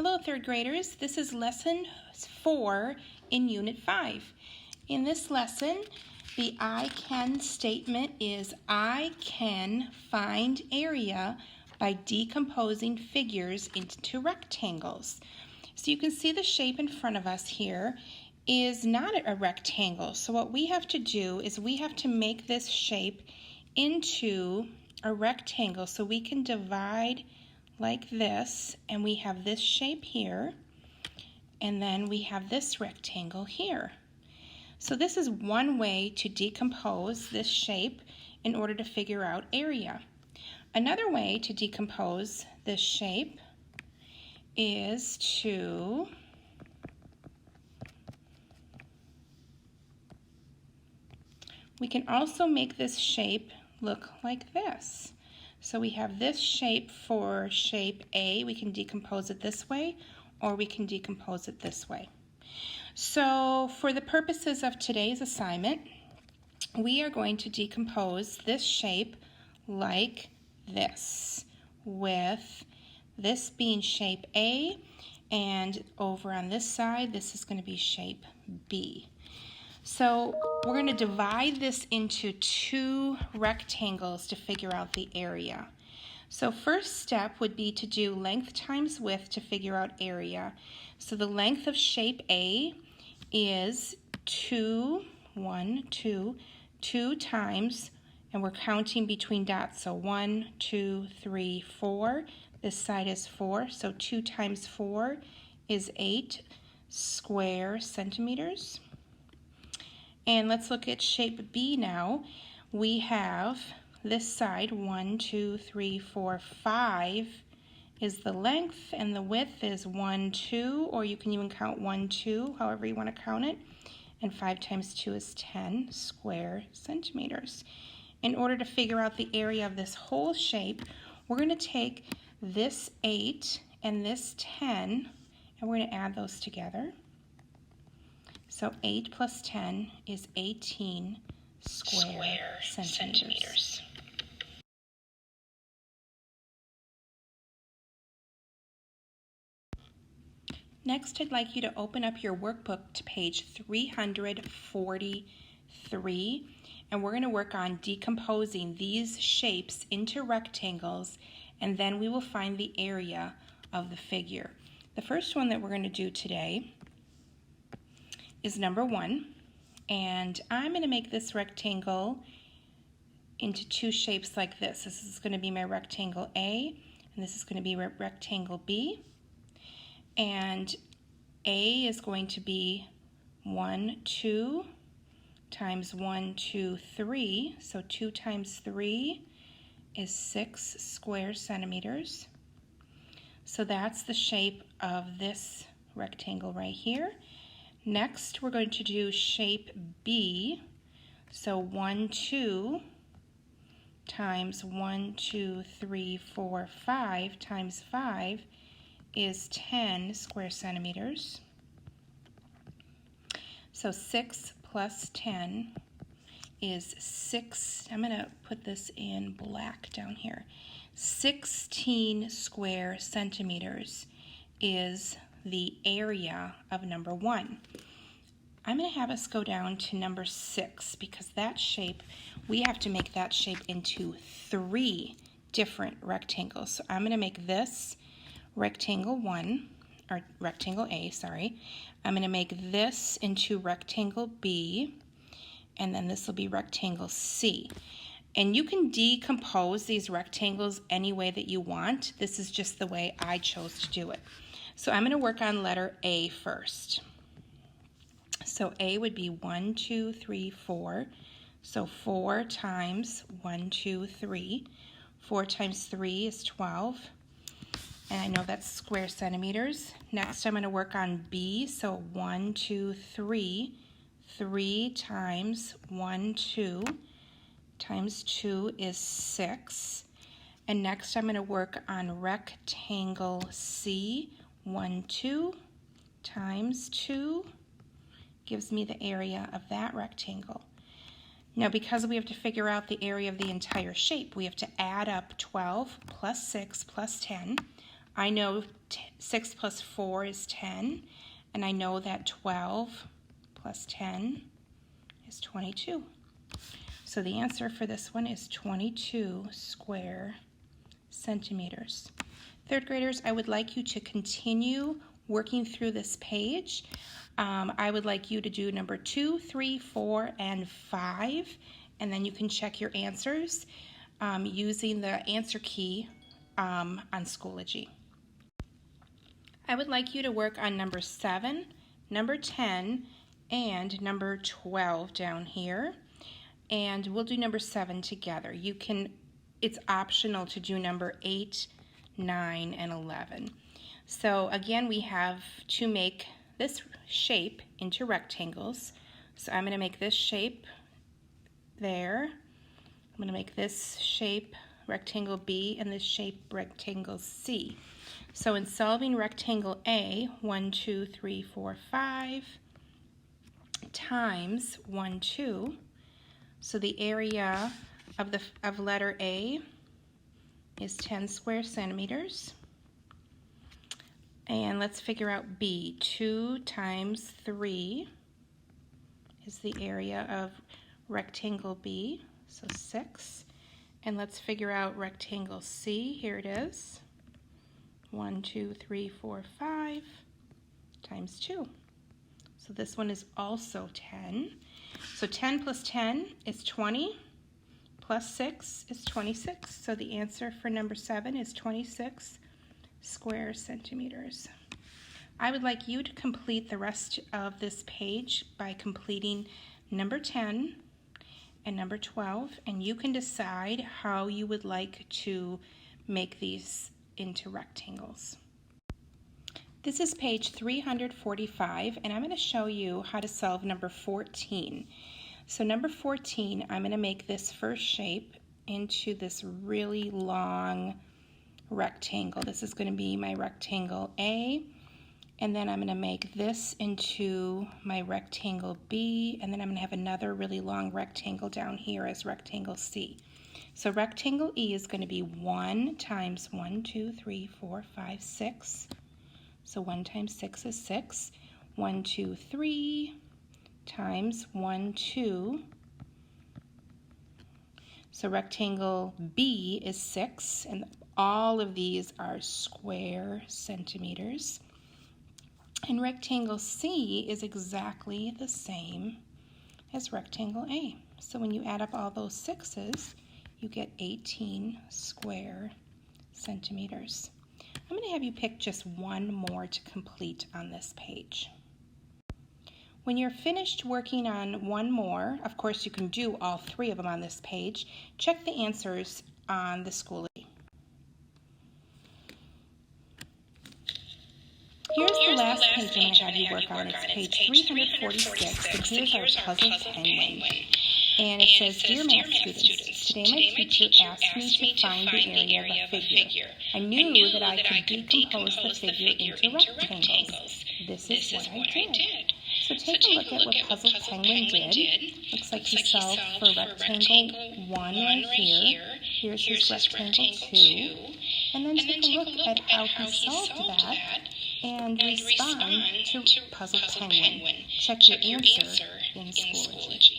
Hello, third graders. This is lesson 4 in Unit 5. In this lesson, the I can statement is I can find area by decomposing figures into rectangles. So you can see the shape in front of us here is not a rectangle. So what we have to do is we have to make this shape into a rectangle so we can divide like this, and we have this shape here, and then we have this rectangle here. So this is one way to decompose this shape in order to figure out area. Another way to decompose this shape is we can also make this shape look like this. So we have this shape for shape A. We can decompose it this way, or we can decompose it this way. So for the purposes of today's assignment, we are going to decompose this shape like this, with this being shape A, and over on this side, this is going to be shape B. So we're going to divide this into two rectangles to figure out the area. So first step would be to do length times width to figure out area. So the length of shape A is 2 times, and we're counting between dots. So 1, 2, 3, 4. This side is 4, so 2 times 4 is 8 square centimeters. And let's look at shape B now. We have this side, 1, 2, 3, 4, 5 is the length, and the width is 1, 2, or you can even count 1, 2, however you want to count it. And 5 times 2 is 10 square centimeters. In order to figure out the area of this whole shape, we're going to take this 8 and this 10, and we're going to add those together. So 8 plus 10 is 18 square centimeters. Next, I'd like you to open up your workbook to page 343, and we're going to work on decomposing these shapes into rectangles, and then we will find the area of the figure. The first one that we're going to do today is number 1, and I'm going to make this rectangle into two shapes like this. This is going to be my rectangle A, and this is going to be rectangle B. And A is going to be 1, 2 times 1, 2, 3. So 2 times 3 is 6 square centimeters. So that's the shape of this rectangle right here. Next, we're going to do shape B. So 1, 2 times 1, 2, 3, 4, 5 times 5 is 10 square centimeters. So 6 plus 10 is 6. I'm going to put this in black down here. 16 square centimeters is the area of number 1. I'm going to have us go down to number 6 because that shape, we have to make that shape into 3 different rectangles. So I'm going to make this rectangle 1, or rectangle A, sorry. I'm going to make this into rectangle B, and then this will be rectangle C. And you can decompose these rectangles any way that you want. This is just the way I chose to do it. So I'm going to work on letter A first. So A would be 1, 2, 3, 4. So 4 times 1, 2, 3. 4 times 3 is 12. And I know that's square centimeters. Next, I'm going to work on B. So 1, 2, 3. 3 times 1, 2 times 2 is 6. And next, I'm going to work on rectangle C. 1, 2 times 2 gives me the area of that rectangle. Now, because we have to figure out the area of the entire shape, we have to add up 12 plus 6 plus 10. I know 6 plus 4 is 10, and I know that 12 plus 10 is 22. So the answer for this one is 22 square centimeters. Third graders, I would like you to continue working through this page. I would like you to do number 2, 3, 4, and 5, and then you can check your answers using the answer key on Schoology. I would like you to work on number 7, number 10, and number 12 down here. And we'll do number 7 together. It's optional to do number 8, 9, and 11. So again, we have to make this shape into rectangles. So I'm going to make this shape there. I'm going to make this shape rectangle B and this shape rectangle C. So in solving rectangle A, 1, 2, 3, 4, 5 times 1, 2. So the area of letter A is 10 square centimeters. And let's figure out B. 2 times 3 is the area of rectangle B, so 6. And let's figure out rectangle C. Here it is. 1, 2, 3, 4, 5 times 2. So this one is also 10. So 10 plus 10 is 20, plus 6 is 26. So the answer for number 7 is 26 square centimeters. I would like you to complete the rest of this page by completing number 10 and number 12, and you can decide how you would like to make these into rectangles. This is page 345, and I'm going to show you how to solve number 14. So number 14, I'm going to make this first shape into this really long rectangle. This is going to be my rectangle A, and then I'm going to make this into my rectangle B, and then I'm going to have another really long rectangle down here as rectangle C. So rectangle E is going to be 1 times 1, 2, 3, 4, 5, 6. So 1 times 6 is 6. 1, 2, 3 times 1, 2. So rectangle B is 6, and all of these are square centimeters. And rectangle C is exactly the same as rectangle A. So when you add up all those 6's, you get 18 square centimeters. I'm going to have you pick just one more to complete on this page. When you're finished working on one more, of course you can do all 3 of them on this page, check the answers on the Schoology. Here's the last page I'm going to have you work on. It's page 346, and here's our puzzle penguin. And it says, Dear math students, today my teacher asked me to find the area of a figure. I knew that I could decompose the figure into rectangles. This is what I did. So take a look at what Puzzle Penguin did. Looks like he solved for rectangle 1 right here. Here's his rectangle 2. And then take a look at how he solved that and respond to Puzzle Penguin. Check your answer in Schoology.